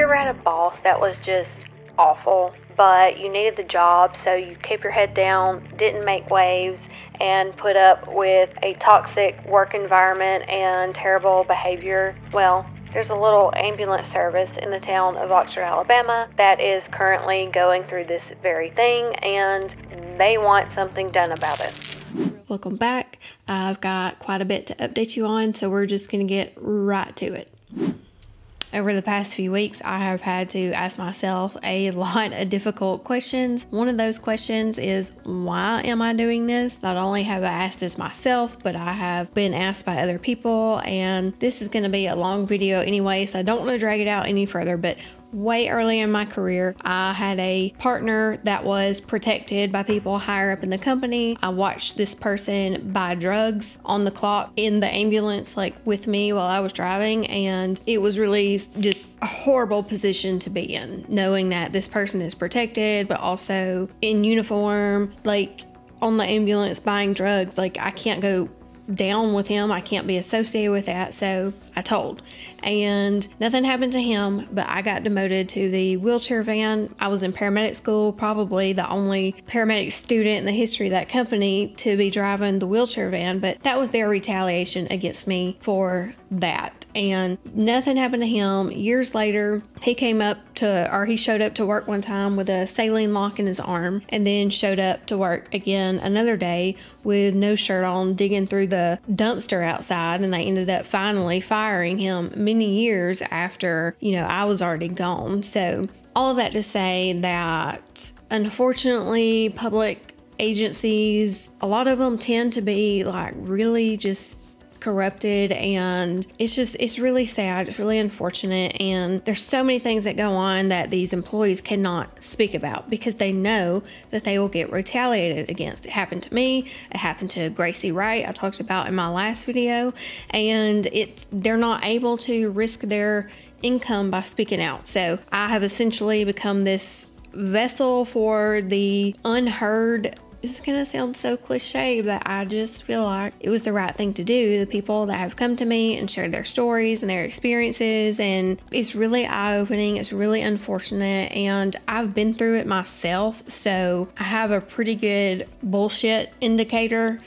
ever had a boss that was just awful, but you needed the job, so you kept your head down, didn't make waves, and put up with a toxic work environment and terrible behavior? Well, there's a little ambulance service in the town of Oxford, Alabama that is currently going through this very thing, and they want something done about it. Welcome back. I've got quite a bit to update you on, so we're just going to get right to it. Over the past few weeks, I have had to ask myself a lot of difficult questions. One of those questions is, why am I doing this? Not only have I asked this myself, but I have been asked by other people, and this is going to be a long video anyway, so I don't want to drag it out any further, but way early in my career, I had a partner that was protected by people higher up in the company. I watched this person buy drugs on the clock in the ambulance, like with me while I was driving, and it was really just a horrible position to be in, knowing that this person is protected, but also in uniform, like on the ambulance buying drugs. Like, I can't go down with him. I can't be associated with that. So I told, and nothing happened to him, but I got demoted to the wheelchair van. I was in paramedic school, probably the only paramedic student in the history of that company to be driving the wheelchair van, but that was their retaliation against me for that. And nothing happened to him. Years later, he showed up to work one time with a saline lock in his arm, and then showed up to work again another day with no shirt on, digging through the dumpster outside, and they ended up finally firing him many years after, I was already gone. So all of that to say that, unfortunately, public agencies, a lot of them tend to be like really just corrupted, and it's really sad. It's really unfortunate, and there's so many things that go on that these employees cannot speak about because they know that they will get retaliated against. It happened to me. It happened to Gracie Wright, I talked about in my last video, and they're not able to risk their income by speaking out. So I have essentially become this vessel for the unheard. It's gonna sound so cliche, but I just feel like it was the right thing to do. The people that have come to me and shared their stories and their experiences, and it's really eye-opening. It's really unfortunate, and I've been through it myself, so I have a pretty good bullshit indicator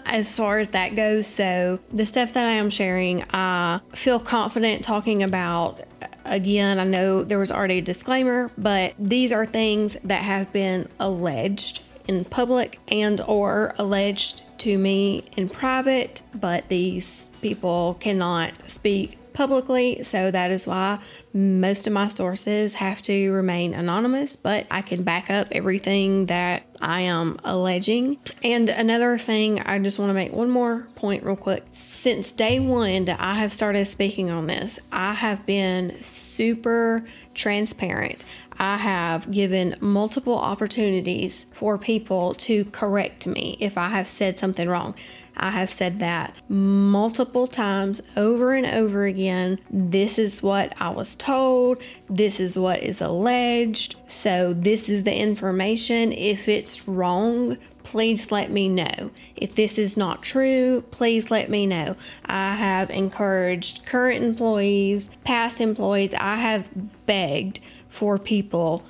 as far as that goes. So the stuff that I am sharing, I feel confident talking about. Again, I know there was already a disclaimer, but these are things that have been alleged in public and or alleged to me in private, but these people cannot speak publicly, so that is why most of my sources have to remain anonymous, but I can back up everything that I am alleging. And another thing, I just want to make one more point real quick. Since day one that I have started speaking on this, I have been super transparent. I have given multiple opportunities for people to correct me if I have said something wrong. I have said that multiple times over and over again. This is what I was told. This is what is alleged. So this is the information. If it's wrong, please let me know. If this is not true, please let me know. I have encouraged current employees, past employees, I have begged for people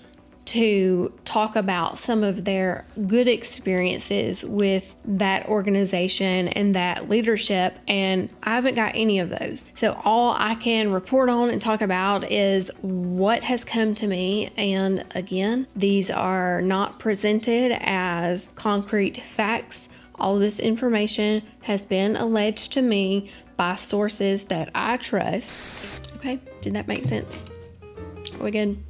to talk about some of their good experiences with that organization and that leadership, and I haven't got any of those. So all I can report on and talk about is what has come to me, and again, these are not presented as concrete facts. All of this information has been alleged to me by sources that I trust. Okay, did that make sense? Are we good?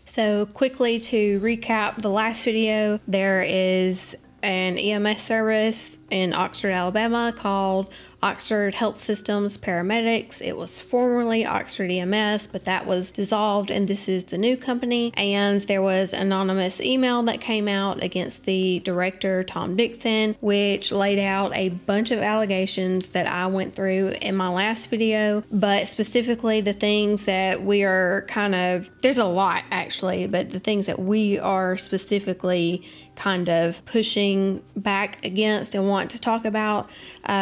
So quickly to recap the last video, there is an EMS service in Oxford, Alabama called Oxford Health Systems Paramedics. It was formerly Oxford EMS, but that was dissolved, and this is the new company. And there was an anonymous email that came out against the director, Tom Dixon, which laid out a bunch of allegations that I went through in my last video, but specifically the things that we are there's a lot actually, but the things that we are specifically kind of pushing back against and want to talk about.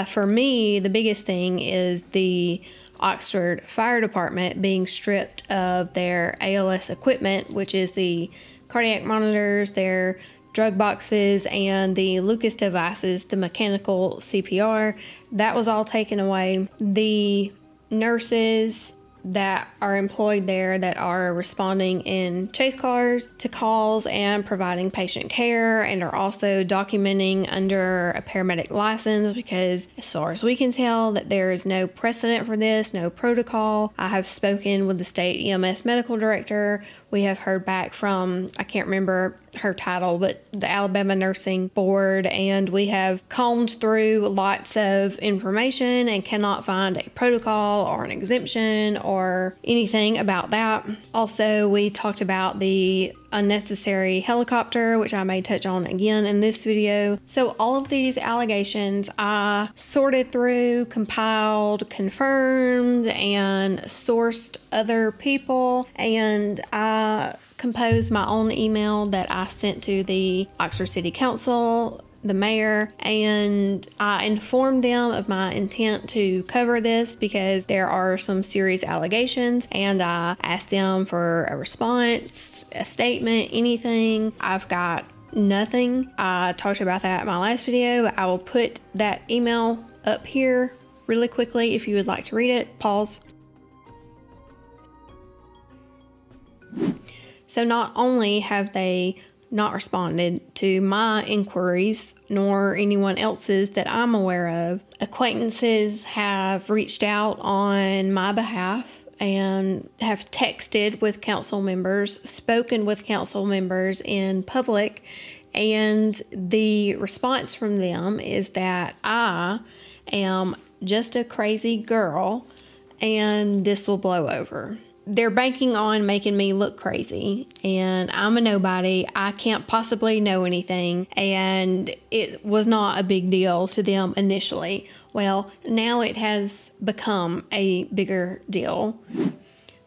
For me, the biggest thing is the Oxford Fire Department being stripped of their ALS equipment, which is the cardiac monitors, their drug boxes, and the Lucas devices, the mechanical CPR. That was all taken away. The nurses that are employed there that are responding in chase cars to calls and providing patient care, and are also documenting under a paramedic license, because as far as we can tell that there is no precedent for this, no protocol. I have spoken with the state EMS medical director. We have heard back from, I can't remember her title, but the Alabama Nursing Board, and we have combed through lots of information and cannot find a protocol or an exemption or anything about that. Also, we talked about the unnecessary helicopter, which I may touch on again in this video. So all of these allegations I sorted through, compiled, confirmed, and sourced other people, and I composed my own email that I sent to the Oxford City Council, the mayor, and I informed them of my intent to cover this because there are some serious allegations, and I asked them for a response, a statement, anything. I've got nothing. I talked about that in my last video, but I will put that email up here really quickly if you would like to read it. Pause. So not only have they not responded to my inquiries, nor anyone else's that I'm aware of, acquaintances have reached out on my behalf and have texted with council members, spoken with council members in public, and the response from them is that I am just a crazy girl and this will blow over. They're banking on making me look crazy, and I'm a nobody. I can't possibly know anything, and it was not a big deal to them initially. Well, now it has become a bigger deal.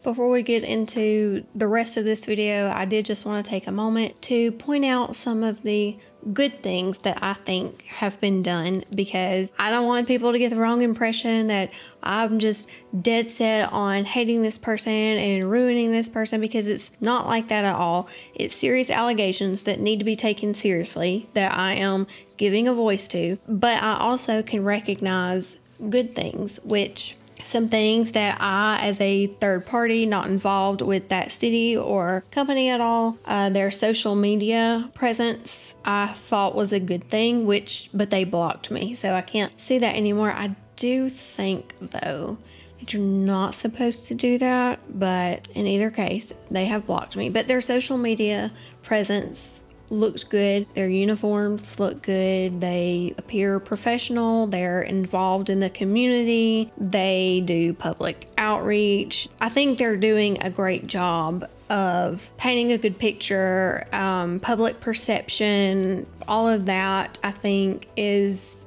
Before we get into the rest of this video, I did just want to take a moment to point out some of the good things that I think have been done, because I don't want people to get the wrong impression that I'm just dead set on hating this person and ruining this person, because it's not like that at all. It's serious allegations that need to be taken seriously that I am giving a voice to, but I also can recognize good things, which some things that I, as a third party not involved with that city or company at all, their social media presence I thought was a good thing, but they blocked me, so I can't see that anymore. I do think though that you're not supposed to do that, but in either case they have blocked me. But their social media presence looked good, their uniforms look good, they appear professional, they're involved in the community, they do public outreach. I think they're doing a great job of painting a good picture, public perception, all of that I think is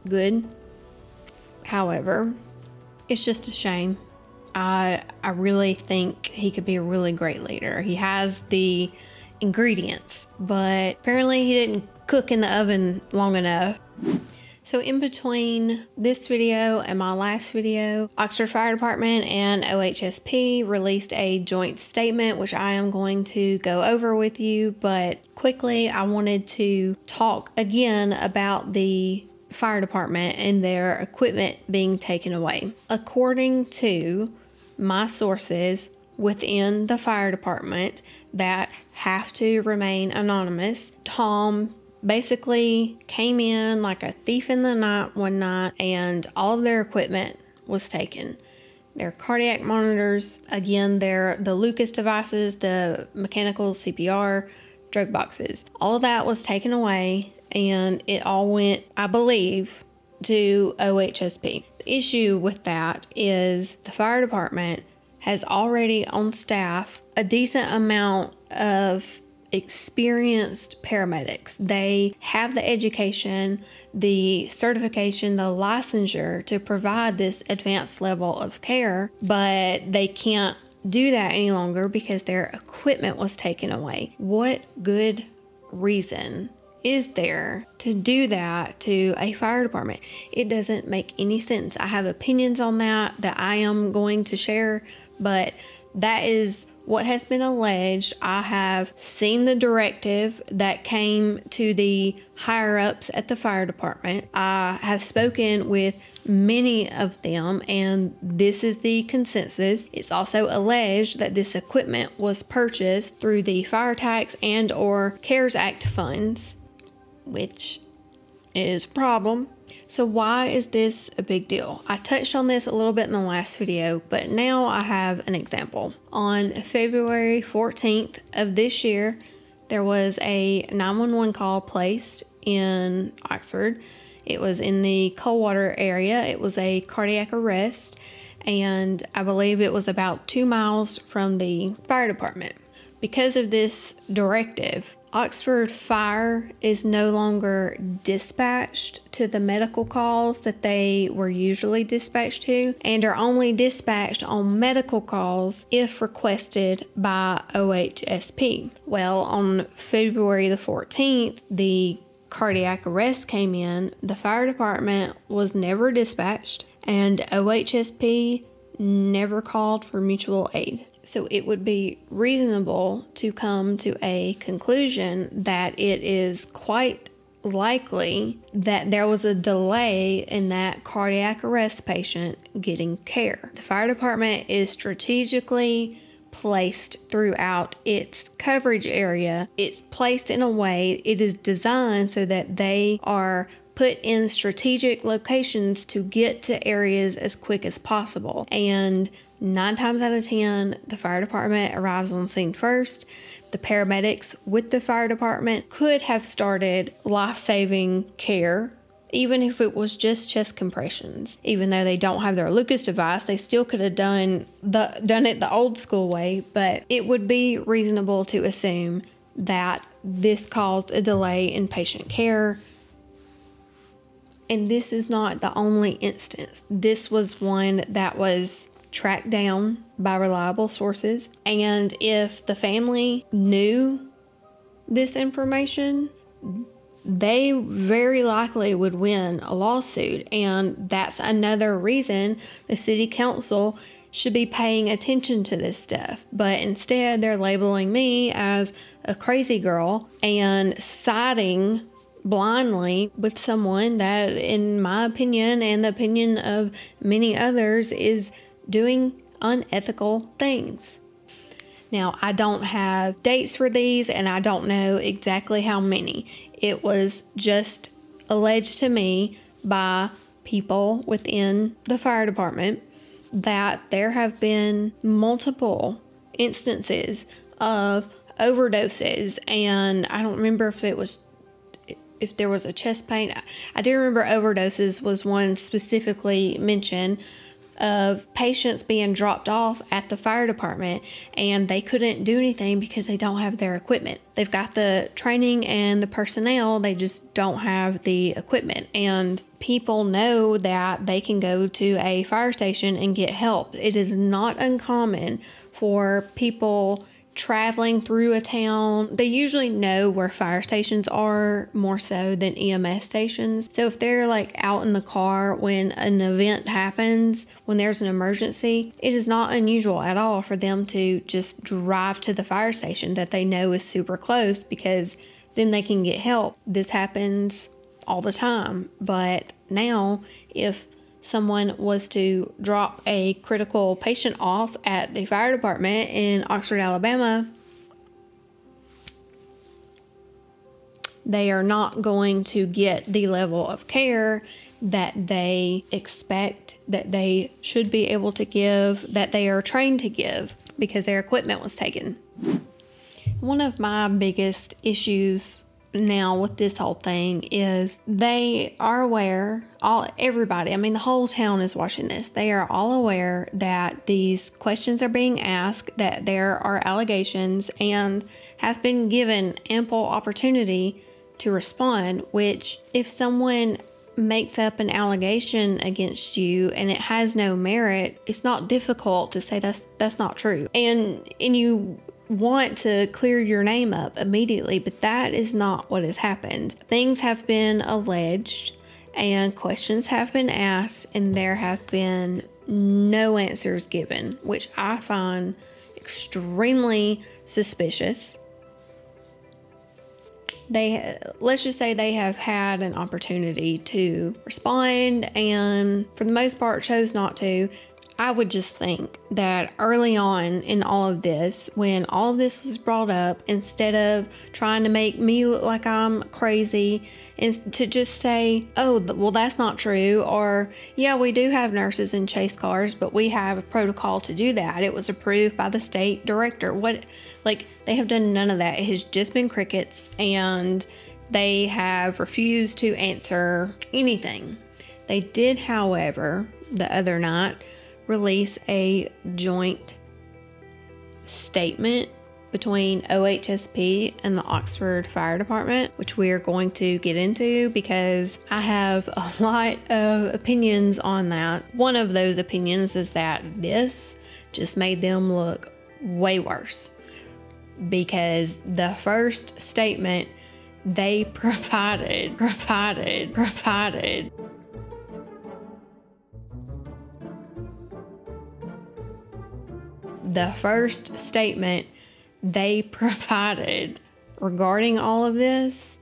good. However, it's just a shame. I really think he could be a really great leader. He has the ingredients, but apparently he didn't cook in the oven long enough. So in between this video and my last video, Oxford Fire Department and OHSP released a joint statement, which I am going to go over with you, but quickly I wanted to talk again about the fire department and their equipment being taken away. According to my sources within the fire department that have to remain anonymous, Tom basically came in like a thief in the night one night, and all of their equipment was taken. Their cardiac monitors, again, the Lucas devices, the mechanical CPR, drug boxes, all of that was taken away, and it all went, I believe, to OHSP. The issue with that is the fire department has already on staff a decent amount of experienced paramedics. They have the education, the certification, the licensure to provide this advanced level of care, but they can't do that any longer because their equipment was taken away. What good reason is there to do that to a fire department? It doesn't make any sense. I have opinions on that I am going to share, but that is what has been alleged. I have seen the directive that came to the higher ups at the fire department. I have spoken with many of them, and this is the consensus. It's also alleged that this equipment was purchased through the fire tax and or CARES Act funds, which is a problem. So why is this a big deal? I touched on this a little bit in the last video, but now I have an example. On February 14th of this year, there was a 911 call placed in Oxford. It was in the Coldwater area. It was a cardiac arrest, and I believe it was about 2 miles from the fire department. Because of this directive, Oxford Fire is no longer dispatched to the medical calls that they were usually dispatched to, and are only dispatched on medical calls if requested by OHSP. Well, on February the 14th, the cardiac arrest came in. The fire department was never dispatched, and OHSP never called for mutual aid. So it would be reasonable to come to a conclusion that it is quite likely that there was a delay in that cardiac arrest patient getting care. The fire department is strategically placed throughout its coverage area. It's placed in a way, it is designed so that they are put in strategic locations to get to areas as quick as possible. And 9 times out of 10, the fire department arrives on scene first. The paramedics with the fire department could have started life-saving care, even if it was just chest compressions. Even though they don't have their Lucas device, they still could have done it the old school way, but it would be reasonable to assume that this caused a delay in patient care. And this is not the only instance. This was one that was tracked down by reliable sources. And if the family knew this information, they very likely would win a lawsuit. And that's another reason the city council should be paying attention to this stuff. But instead, they're labeling me as a crazy girl and siding blindly with someone that, in my opinion and the opinion of many others, is doing unethical things. Now, I don't have dates for these, and I don't know exactly how many. It was just alleged to me by people within the fire department that there have been multiple instances of overdoses, and I don't remember if there was a chest pain. I do remember overdoses was one specifically mentioned, of patients being dropped off at the fire department and they couldn't do anything because they don't have their equipment. They've got the training and the personnel, they just don't have the equipment. And people know that they can go to a fire station and get help. It is not uncommon for people traveling through a town. They usually know where fire stations are more so than EMS stations. So if they're like out in the car when an event happens, when there's an emergency, it is not unusual at all for them to just drive to the fire station that they know is super close, because then they can get help. This happens all the time. But now, if someone was to drop a critical patient off at the fire department in Oxford, Alabama, they are not going to get the level of care that they expect, that they should be able to give, that they are trained to give, because their equipment was taken. One of my biggest issues now with this whole thing is they are aware, everybody, I mean the whole town is watching this, they are all aware that these questions are being asked, that there are allegations, and have been given ample opportunity to respond. Which, if someone makes up an allegation against you and it has no merit, it's not difficult to say that's not true. And you want to clear your name up immediately, but that is not what has happened. Things have been alleged and questions have been asked, and there have been no answers given, which I find extremely suspicious. Let's just say they have had an opportunity to respond and for the most part chose not to. I would just think that early on in all of this, when all of this was brought up, instead of trying to make me look like I'm crazy and to just say, oh, well, that's not true, or yeah, we do have nurses in chase cars, but we have a protocol to do that. It was approved by the state director. They have done none of that. It has just been crickets, and they have refused to answer anything. They did, however, the other night, release a joint statement between OHSP and the Oxford Fire Department, which we are going to get into because I have a lot of opinions on that. One of those opinions is that this just made them look way worse, because the first statement they provided the first statement they provided regarding all of this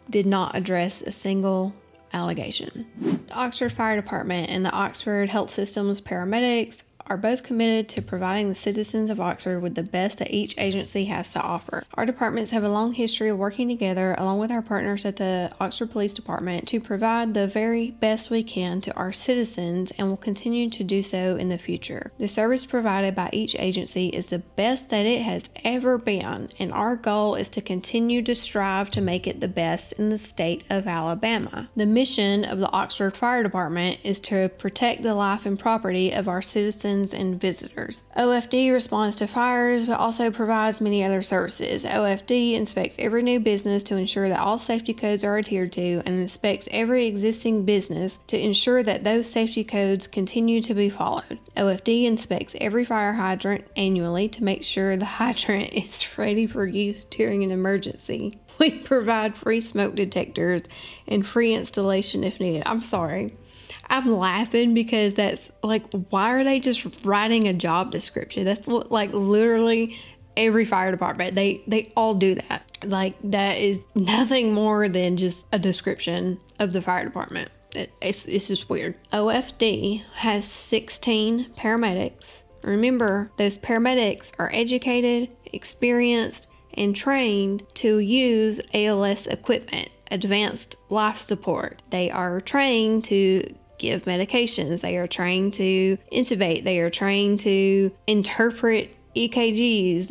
did not address a single allegation. The Oxford Fire Department and the Oxford Health Systems paramedics are both committed to providing the citizens of Oxford with the best that each agency has to offer. Our departments have a long history of working together along with our partners at the Oxford Police Department to provide the very best we can to our citizens, and will continue to do so in the future. The service provided by each agency is the best that it has ever been, and our goal is to continue to strive to make it the best in the state of Alabama. The mission of the Oxford Fire Department is to protect the life and property of our citizens and visitors. OFD responds to fires but also provides many other services. OFD inspects every new business to ensure that all safety codes are adhered to, and inspects every existing business to ensure that those safety codes continue to be followed. OFD inspects every fire hydrant annually to make sure the hydrant is ready for use during an emergency. We provide free smoke detectors and free installation if needed. I'm sorry. I'm laughing because that's like, why are they just writing a job description? That's like literally every fire department. They all do that. Like, that is nothing more than just a description of the fire department. It's just weird. OFD has 16 paramedics. Remember, those paramedics are educated, experienced, and trained to use ALS equipment, advanced life support. They are trained to give medications. They are trained to intubate. They are trained to interpret EKGs.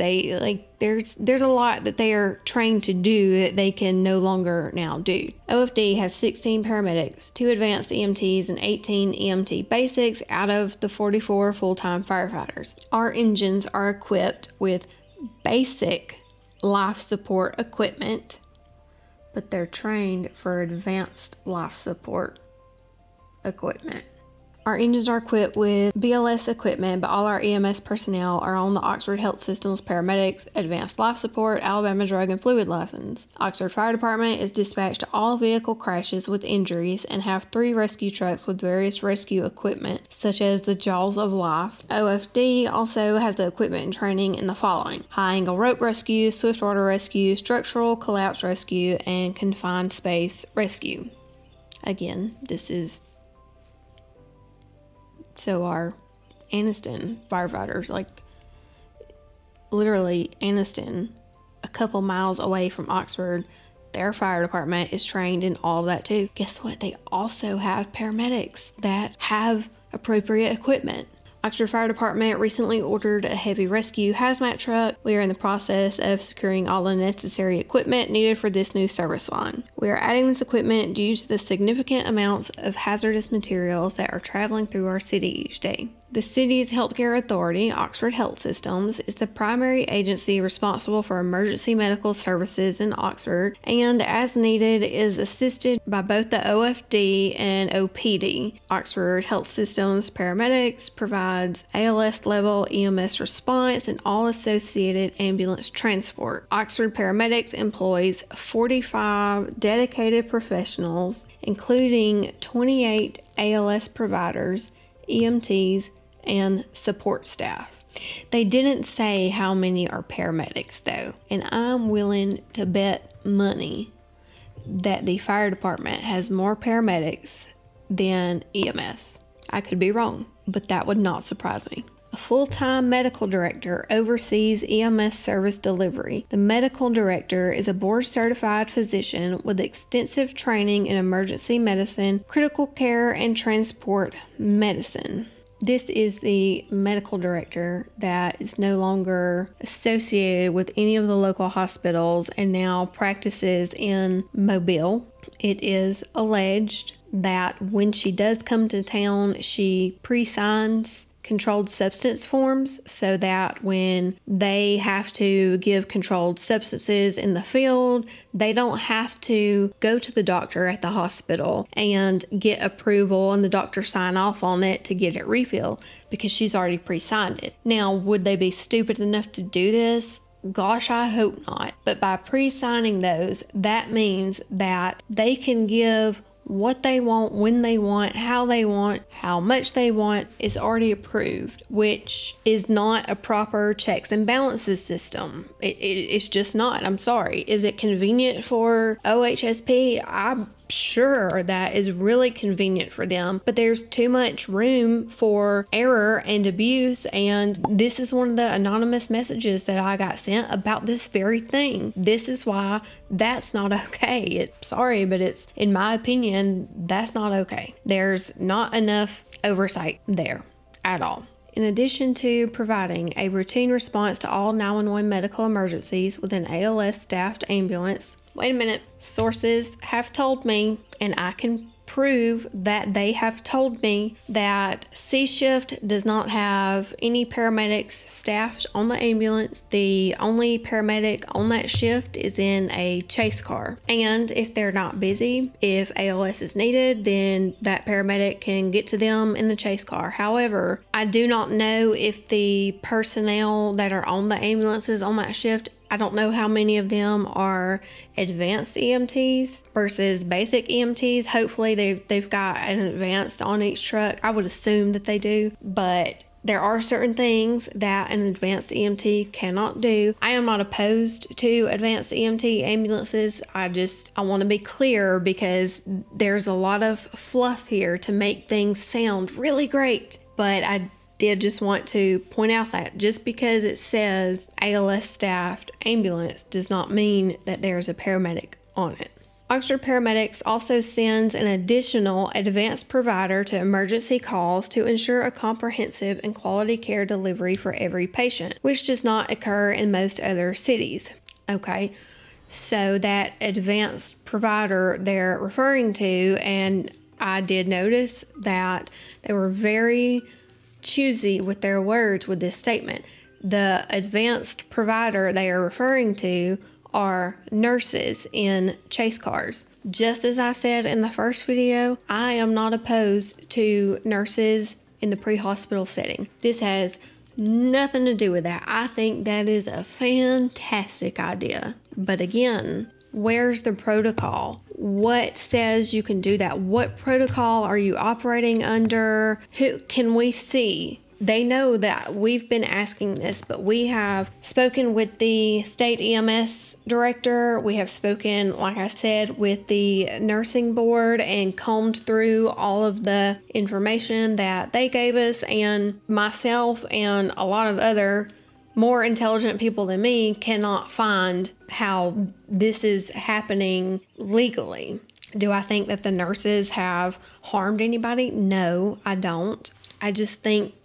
There's a lot that they are trained to do that they can no longer now do. OFD has 16 paramedics, 2 advanced EMTs, and 18 EMT basics out of the 44 full-time firefighters. Our engines are equipped with basic life support equipment, but they're trained for advanced life support equipment. Our engines are equipped with BLS equipment, but all our EMS personnel are on the Oxford Health Systems paramedics, advanced life support, Alabama drug and fluid license. Oxford Fire Department is dispatched to all vehicle crashes with injuries and have 3 rescue trucks with various rescue equipment, such as the Jaws of Life. OFD also has the equipment and training in the following: high angle rope rescue, swift water rescue, structural collapse rescue, and confined space rescue. Again, this is so our Anniston firefighters, like literally Anniston, a couple miles away from Oxford, their fire department is trained in all of that too. Guess what? They also have paramedics that have appropriate equipment. Oxford Fire Department recently ordered a heavy rescue hazmat truck. We are in the process of securing all the necessary equipment needed for this new service line. We are adding this equipment due to the significant amounts of hazardous materials that are traveling through our city each day. The city's healthcare authority, Oxford Health Systems, is the primary agency responsible for emergency medical services in Oxford, and as needed is assisted by both the OFD and OPD. Oxford Health Systems paramedics provides ALS level EMS response and all associated ambulance transport. Oxford Paramedics employs 45 dedicated professionals, including 28 ALS providers, EMTs, and support staff. They didn't say how many are paramedics though, and I'm willing to bet money that the fire department has more paramedics than EMS. I could be wrong, but that would not surprise me. A full-time medical director oversees EMS service delivery. The medical director is a board-certified physician with extensive training in emergency medicine, critical care, and transport medicine. This is the medical director that is no longer associated with any of the local hospitals and now practices in Mobile. It is alleged that when she does come to town, she pre-signs controlled substance forms so that when they have to give controlled substances in the field, they don't have to go to the doctor at the hospital and get approval and the doctor sign off on it to get it refilled because she's already pre-signed it. Now, would they be stupid enough to do this? Gosh, I hope not. But by pre-signing those, that means that they can give what they want, when they want, how much they want is already approved, which is not a proper checks and balances system. It's just not. I'm sorry. Is it convenient for OHSP? I'm sure that is really convenient for them, but there's too much room for error and abuse, and this is one of the anonymous messages that I got sent about this very thing. This is why that's not okay. Sorry, but it's, in my opinion, that's not okay. There's not enough oversight there at all. In addition to providing a routine response to all 911 medical emergencies with an ALS staffed ambulance, wait a minute, sources have told me, and I can prove that they have told me, that C-Shift does not have any paramedics staffed on the ambulance. The only paramedic on that shift is in a chase car. And if they're not busy, if ALS is needed, then that paramedic can get to them in the chase car. However, I do not know if the personnel that are on the ambulances on that shift, I don't know how many of them are advanced EMTs versus basic EMTs. Hopefully they've got an advanced on each truck. I would assume that they do, but there are certain things that an advanced EMT cannot do. I am not opposed to advanced EMT ambulances. I want to be clear because there's a lot of fluff here to make things sound really great, but I did just want to point out that just because it says ALS staffed ambulance does not mean that there's a paramedic on it. Oxford Paramedics also sends an additional advanced provider to emergency calls to ensure a comprehensive and quality care delivery for every patient, which does not occur in most other cities. Okay, so that advanced provider they're referring to, and I did notice that they were very choosy with their words with this statement. The advanced provider they are referring to are nurses in chase cars. Just as I said in the first video, I am not opposed to nurses in the pre-hospital setting. This has nothing to do with that. I think that is a fantastic idea. But again, where's the protocol? What says you can do that? What protocol are you operating under? Who can we see? They know that we've been asking this, but we have spoken with the state EMS director. We have spoken, like I said, with the nursing board and combed through all of the information that they gave us, and myself and a lot of other more intelligent people than me cannot find how this is happening legally. Do I think that the nurses have harmed anybody? No, I don't. I just think,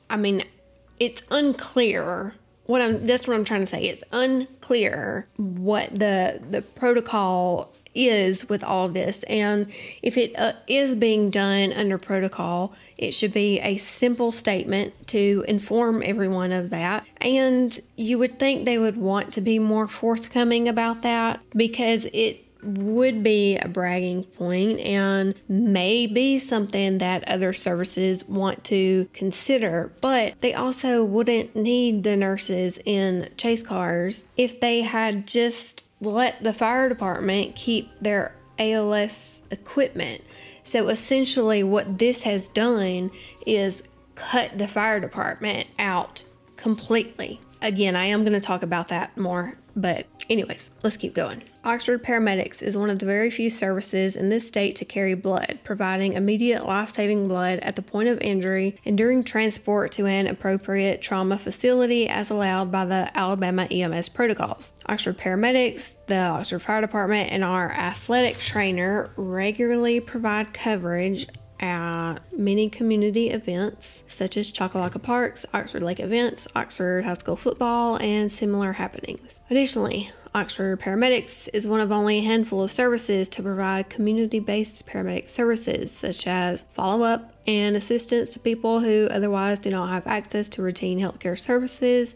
it's unclear. That's what I'm trying to say. It's unclear what the protocol is with all of this. And if it is being done under protocol, it should be a simple statement to inform everyone of that. And you would think they would want to be more forthcoming about that, because it would be a bragging point and may be something that other services want to consider. But they also wouldn't need the nurses in chase cars if they had just let the fire department keep their ALS equipment. So essentially what this has done is cut the fire department out completely. Again, I am going to talk about that more, but anyways, let's keep going. Oxford Paramedics is one of the very few services in this state to carry blood, providing immediate life-saving blood at the point of injury and during transport to an appropriate trauma facility as allowed by the Alabama EMS protocols. Oxford Paramedics, the Oxford Fire Department, and our athletic trainer regularly provide coverage at many community events such as Choccolocco Parks, Oxford Lake events, Oxford High School football, and similar happenings. Additionally, Oxford Paramedics is one of only a handful of services to provide community-based paramedic services such as follow-up and assistance to people who otherwise do not have access to routine healthcare services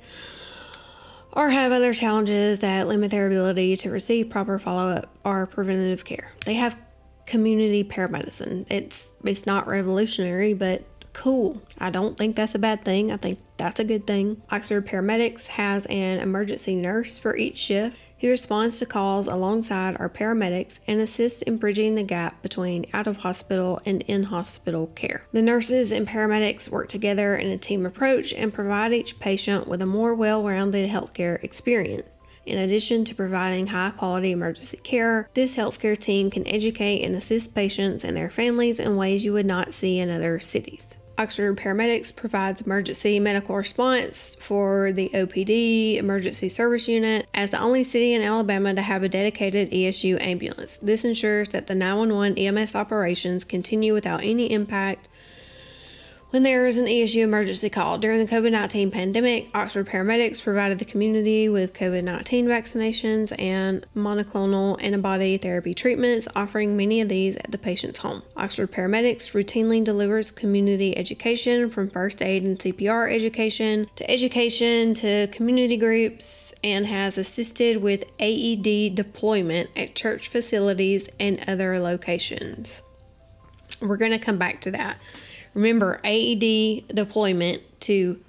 or have other challenges that limit their ability to receive proper follow-up or preventative care. They have community paramedicine. It's not revolutionary, but cool. I don't think that's a bad thing. I think that's a good thing. Oxford Paramedics has an emergency nurse for each shift who responds to calls alongside our paramedics and assists in bridging the gap between out-of-hospital and in-hospital care. The nurses and paramedics work together in a team approach and provide each patient with a more well-rounded healthcare experience. In addition to providing high-quality emergency care, this healthcare team can educate and assist patients and their families in ways you would not see in other cities. Oxford Paramedics provides emergency medical response for the OPD Emergency Service Unit as the only city in Alabama to have a dedicated ESU ambulance. This ensures that the 911 EMS operations continue without any impact when there is an ESU emergency call. During the COVID-19 pandemic, Oxford Paramedics provided the community with COVID-19 vaccinations and monoclonal antibody therapy treatments, offering many of these at the patient's home. Oxford Paramedics routinely delivers community education from first aid and CPR education to community groups, and has assisted with AED deployment at church facilities and other locations. We're going to come back to that. Remember, AED deployment to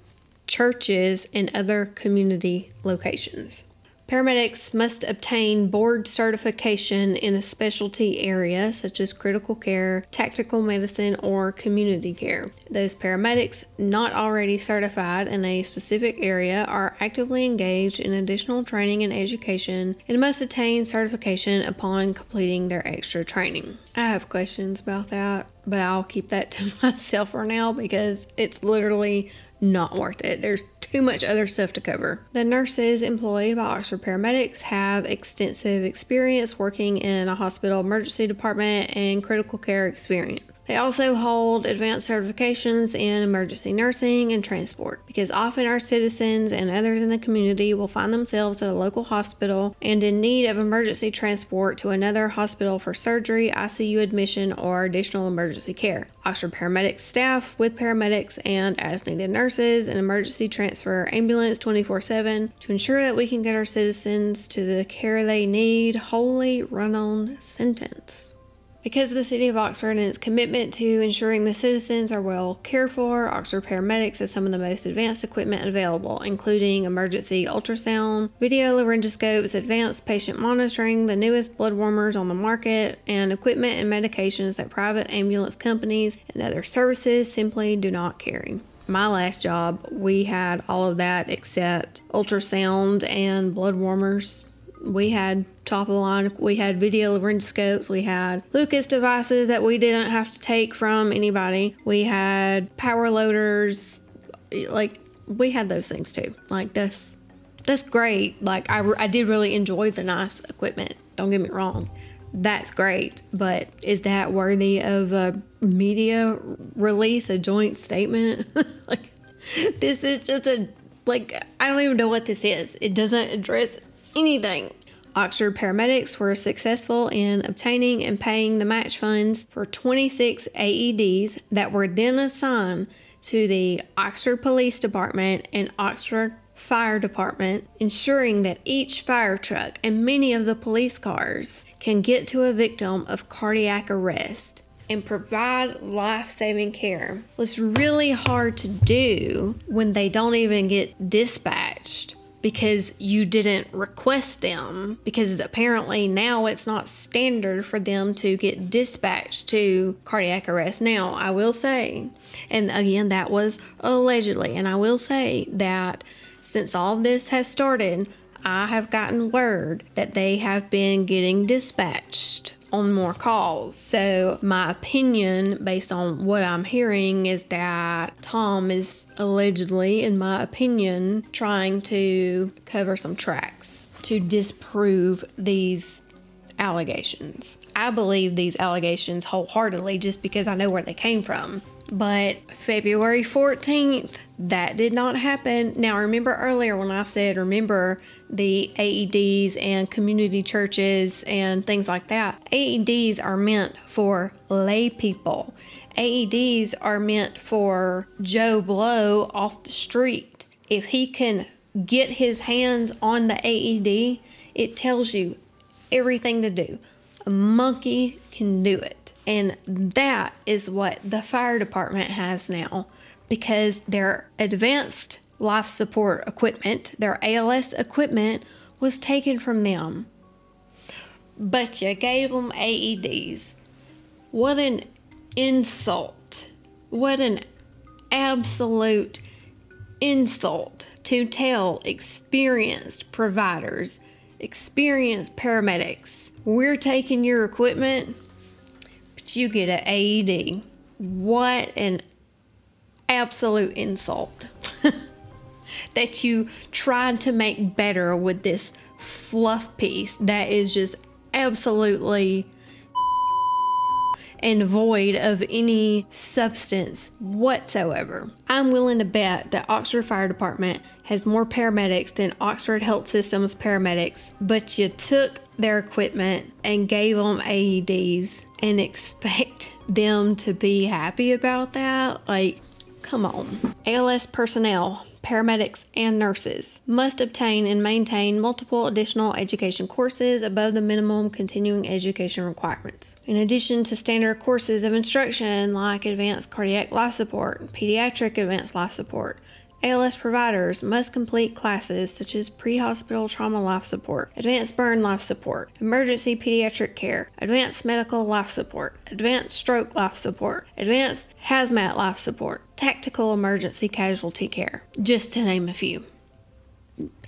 churches and other community locations. Paramedics must obtain board certification in a specialty area such as critical care, tactical medicine, or community care. Those paramedics not already certified in a specific area are actively engaged in additional training and education and must attain certification upon completing their extra training. I have questions about that, but I'll keep that to myself for now because it's literally not worth it. There's too much other stuff to cover. The nurses employed by Oxford Paramedics have extensive experience working in a hospital emergency department and critical care experience. They also hold advanced certifications in emergency nursing and transport, because often our citizens and others in the community will find themselves at a local hospital and in need of emergency transport to another hospital for surgery, ICU admission, or additional emergency care. Oxford Paramedics staff with paramedics and as-needed nurses and emergency transfer ambulance 24/7 to ensure that we can get our citizens to the care they need. Wholly run-on sentence. Because of the City of Oxford and its commitment to ensuring the citizens are well cared for, Oxford Paramedics has some of the most advanced equipment available, including emergency ultrasound, video laryngoscopes, advanced patient monitoring, the newest blood warmers on the market, and equipment and medications that private ambulance companies and other services simply do not carry. My last job, we had all of that except ultrasound and blood warmers. We had top of the line, we had video laryngoscopes, we had Lucas devices that we didn't have to take from anybody. We had power loaders, like we had those things too. Like that's great. Like I did really enjoy the nice equipment. Don't get me wrong. That's great, but is that worthy of a media release, a joint statement? Like this is just I don't even know what this is. It doesn't address anything. Oxford paramedics were successful in obtaining and paying the match funds for 26 AEDs that were then assigned to the Oxford Police Department and Oxford Fire Department, ensuring that each fire truck and many of the police cars can get to a victim of cardiac arrest and provide life-saving care. It's really hard to do when they don't even get dispatched because you didn't request them, because apparently now it's not standard for them to get dispatched to cardiac arrest. Now, I will say, and again, that was allegedly, and I will say that since all this has started, I have gotten word that they have been getting dispatched on more calls. So my opinion, based on what I'm hearing, is that Tom is allegedly, in my opinion, trying to cover some tracks to disprove these allegations. I believe these allegations wholeheartedly just because I know where they came from. But February 14th, that did not happen. Now, remember earlier when I said, remember the AEDs and community churches and things like that. AEDs are meant for lay people. AEDs are meant for Joe Blow off the street. If he can get his hands on the AED, it tells you everything to do. A monkey can do it. And that is what the fire department has now, because their advanced life support equipment, their ALS equipment, was taken from them. But you gave them AEDs. What an insult. What an absolute insult to tell experienced providers, experienced paramedics, we're taking your equipment, but you get an AED. What an absolute insult. That you tried to make better with this fluff piece that is just absolutely and void of any substance whatsoever. I'm willing to bet that Oxford Fire Department has more paramedics than Oxford Health Systems paramedics, but you took their equipment and gave them AEDs and expect them to be happy about that? Like, come on. ALS personnel, paramedics, and nurses must obtain and maintain multiple additional education courses above the minimum continuing education requirements. In addition to standard courses of instruction like advanced cardiac life support, pediatric advanced life support, ALS providers must complete classes such as pre-hospital trauma life support, advanced burn life support, emergency pediatric care, advanced medical life support, advanced stroke life support, advanced hazmat life support, tactical emergency casualty care, just to name a few.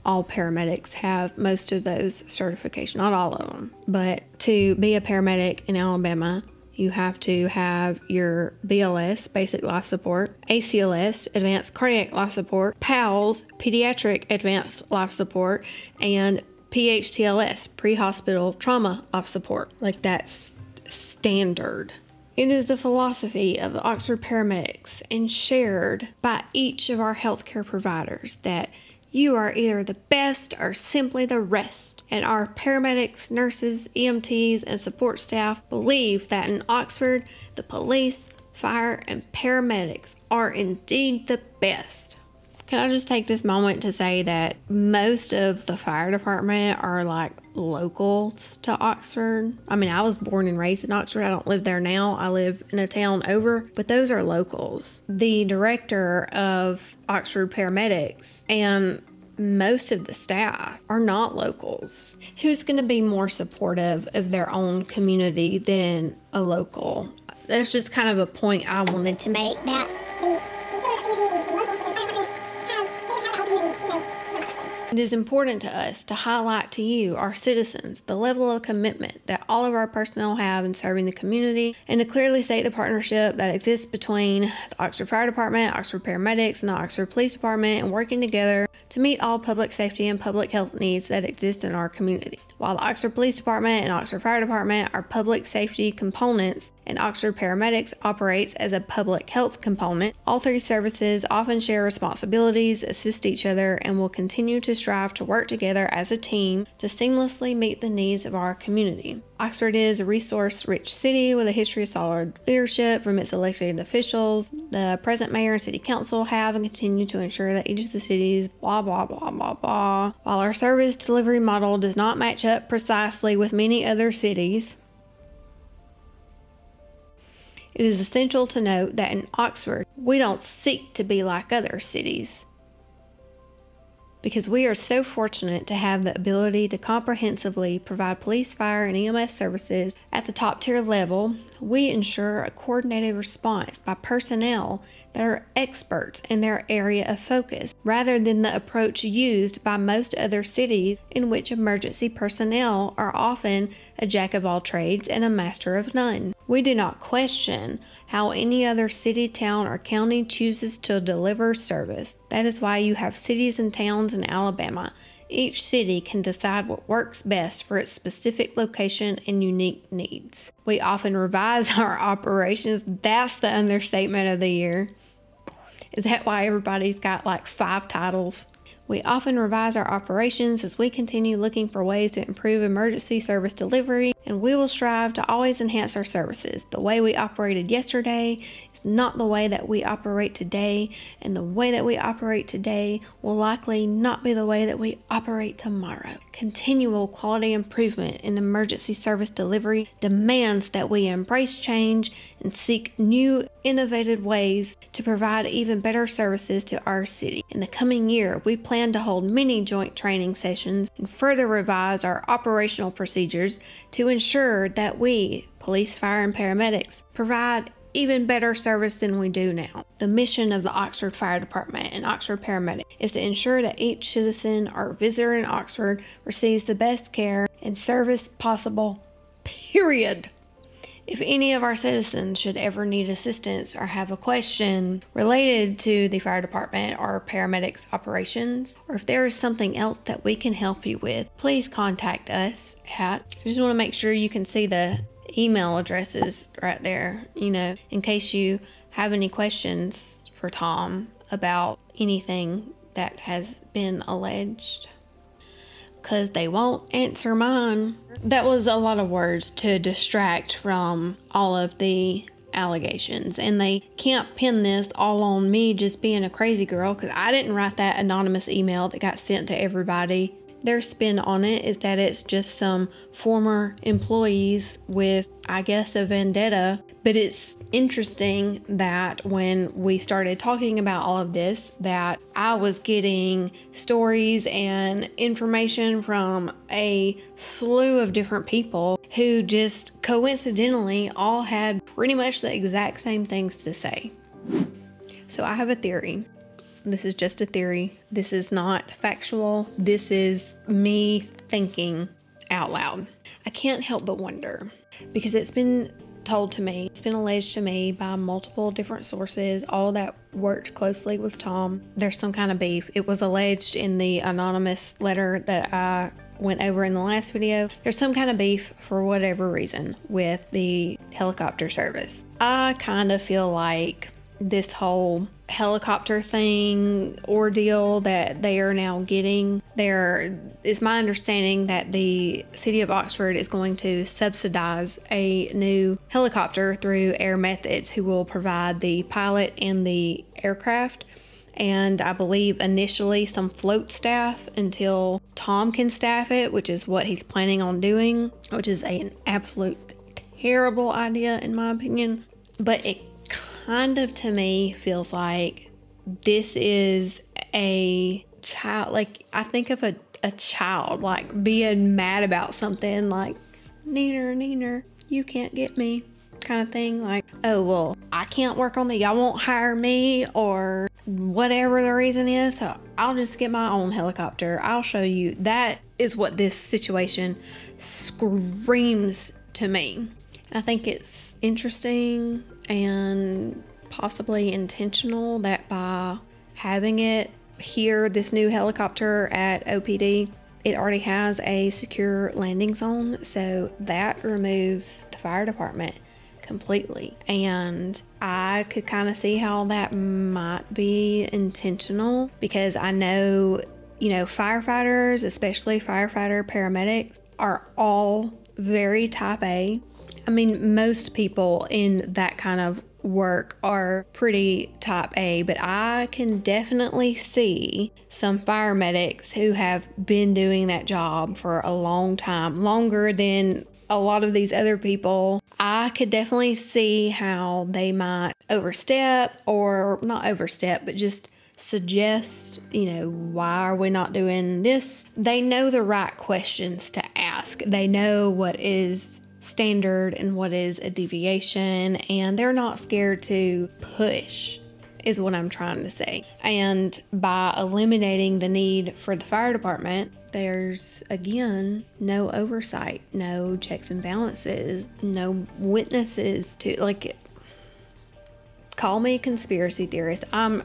All paramedics have most of those certifications, not all of them. But to be a paramedic in Alabama, you have to have your BLS, Basic Life Support, ACLS, Advanced Cardiac Life Support, PALS, Pediatric Advanced Life Support, and PHTLS, Pre-Hospital Trauma Life Support. Like, that's standard. It is the philosophy of the Oxford paramedics and shared by each of our healthcare providers that you are either the best or simply the rest. And our paramedics, nurses, EMTs, and support staff believe that in Oxford, the police, fire, and paramedics are indeed the best. Can I just take this moment to say that most of the fire department are like locals to Oxford. I mean, I was born and raised in Oxford. I don't live there now. I live in a town over, but those are locals. The director of Oxford paramedics and most of the staff are not locals. Who's going to be more supportive of their own community than a local? That's just kind of a point I wanted to make. It is important to us to highlight to you, our citizens, the level of commitment that that all of our personnel have in serving the community, and to clearly state the partnership that exists between the Oxford Fire Department, Oxford Paramedics, and the Oxford Police Department, and working together to meet all public safety and public health needs that exist in our community. While the Oxford Police Department and Oxford Fire Department are public safety components, and Oxford Paramedics operates as a public health component, all three services often share responsibilities, assist each other, and will continue to strive to work together as a team to seamlessly meet the needs of our community. Oxford is a resource-rich city with a history of solid leadership from its elected officials. The present mayor and city council have and continue to ensure that each of the cities blah blah blah blah blah. While our service delivery model does not match up precisely with many other cities, it is essential to note that in Oxford, we don't seek to be like other cities, because we are so fortunate to have the ability to comprehensively provide police, fire, and EMS services at the top tier level. We ensure a coordinated response by personnel that are experts in their area of focus, rather than the approach used by most other cities in which emergency personnel are often a jack of all trades and a master of none. We do not question how any other city, town, or county chooses to deliver service. That is why you have cities and towns in Alabama. Each city can decide what works best for its specific location and unique needs. We often revise our operations. That's the understatement of the year. Is that why everybody's got like 5 titles? We often revise our operations as we continue looking for ways to improve emergency service delivery, and we will strive to always enhance our services. The way we operated yesterday is not the way that we operate today, and the way that we operate today will likely not be the way that we operate tomorrow. Continual quality improvement in emergency service delivery demands that we embrace change and seek new, innovative ways to provide even better services to our city. In the coming year, we plan to hold many joint training sessions and further revise our operational procedures to ensure that we, police, fire, and paramedics, provide even better service than we do now. The mission of the Oxford Fire Department and Oxford Paramedic is to ensure that each citizen or visitor in Oxford receives the best care and service possible, period. If any of our citizens should ever need assistance or have a question related to the fire department or paramedics operations, or if there is something else that we can help you with, please contact us at, I just want to make sure you can see the email addresses right there, in case you have any questions for Tom about anything that has been alleged, because they won't answer mine. That was a lot of words to distract from all of the allegations, and they can't pin this all on me just being a crazy girl, because I didn't write that anonymous email that got sent to everybody. Their spin on it is that it's just some former employees with, I guess, a vendetta. But it's interesting that when we started talking about all of this, that I was getting stories and information from a slew of different people who just coincidentally all had pretty much the exact same things to say. So I have a theory. This is just a theory. This is not factual. This is me thinking out loud. I can't help but wonder, because it's been told to me, it's been alleged to me by multiple different sources, all that worked closely with Tom. There's some kind of beef. It was alleged in the anonymous letter that I went over in the last video. There's some kind of beef for whatever reason with the helicopter service. I kind of feel like this whole helicopter thing ordeal that they are now getting, there is my understanding that the city of Oxford is going to subsidize a new helicopter through Air Methods, who will provide the pilot and the aircraft, and I believe initially some float staff until Tom can staff it, which is what he's planning on doing, which is an absolute terrible idea in my opinion. But it kind of, to me, feels like this is a child, like I think of a child like being mad about something, like neener, you can't get me kind of thing, like, oh well, I can't work on that, y'all won't hire me, or whatever the reason is, so I'll just get my own helicopter. I'll show you. That is what this situation screams to me. I think it's interesting and possibly intentional that by having it here, this new helicopter at OPD, it already has a secure landing zone, so that removes the fire department completely. And I could kind of see how that might be intentional, because I know, firefighters, especially firefighter paramedics, are all very type A. I mean, most people in that kind of work are pretty type A, but I can definitely see some fire medics who have been doing that job for a long time, longer than a lot of these other people. I could definitely see how they might overstep, or not overstep, but just suggest, why are we not doing this? They know the right questions to ask. They know what is standard and what is a deviation, and they're not scared to push, is what I'm trying to say. And by eliminating the need for the fire department, there's, again, no oversight, no checks and balances, no witnesses to, call me a conspiracy theorist. I'm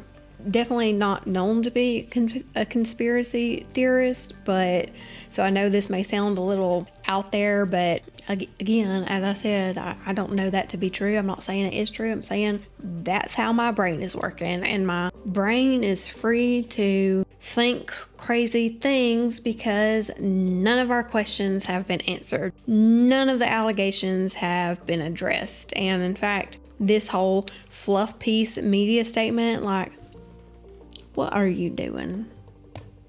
definitely not known to be a conspiracy theorist, but so I know this may sound a little out there, but again, as I said, I don't know that to be true. I'm not saying it is true. I'm saying that's how my brain is working, and my brain is free to think crazy things because none of our questions have been answered. None of the allegations have been addressed. And in fact, this whole fluff piece media statement, what are you doing?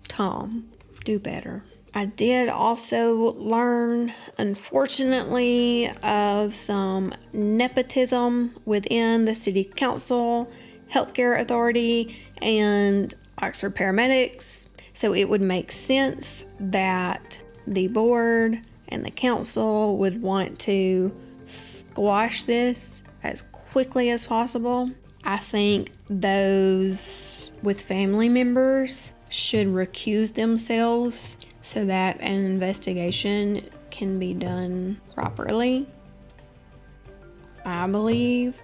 Tom, do better. I did also learn, unfortunately, of some nepotism within the City Council, Healthcare Authority, and Oxford Paramedics. So it would make sense that the board and the council would want to squash this as quickly as possible. I think those with family members should recuse themselves so that an investigation can be done properly. I believe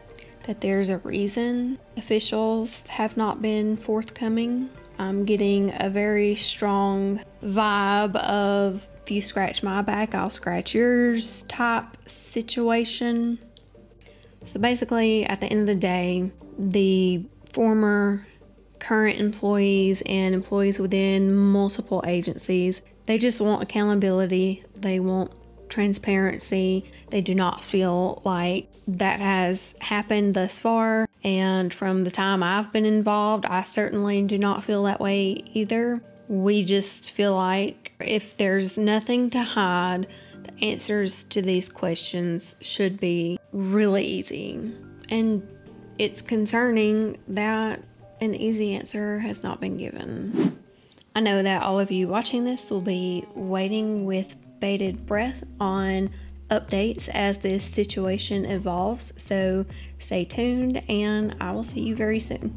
that there's a reason officials have not been forthcoming. I'm getting a very strong vibe of, if you scratch my back, I'll scratch yours type situation. So basically, at the end of the day, the former, current employees and employees within multiple agencies, they just want accountability. They want transparency. They do not feel like that has happened thus far. And from the time I've been involved, I certainly do not feel that way either. We just feel like if there's nothing to hide, the answers to these questions should be really easy. And it's concerning that an easy answer has not been given. I know that all of you watching this will be waiting with bated breath on updates as this situation evolves. So stay tuned, and I will see you very soon.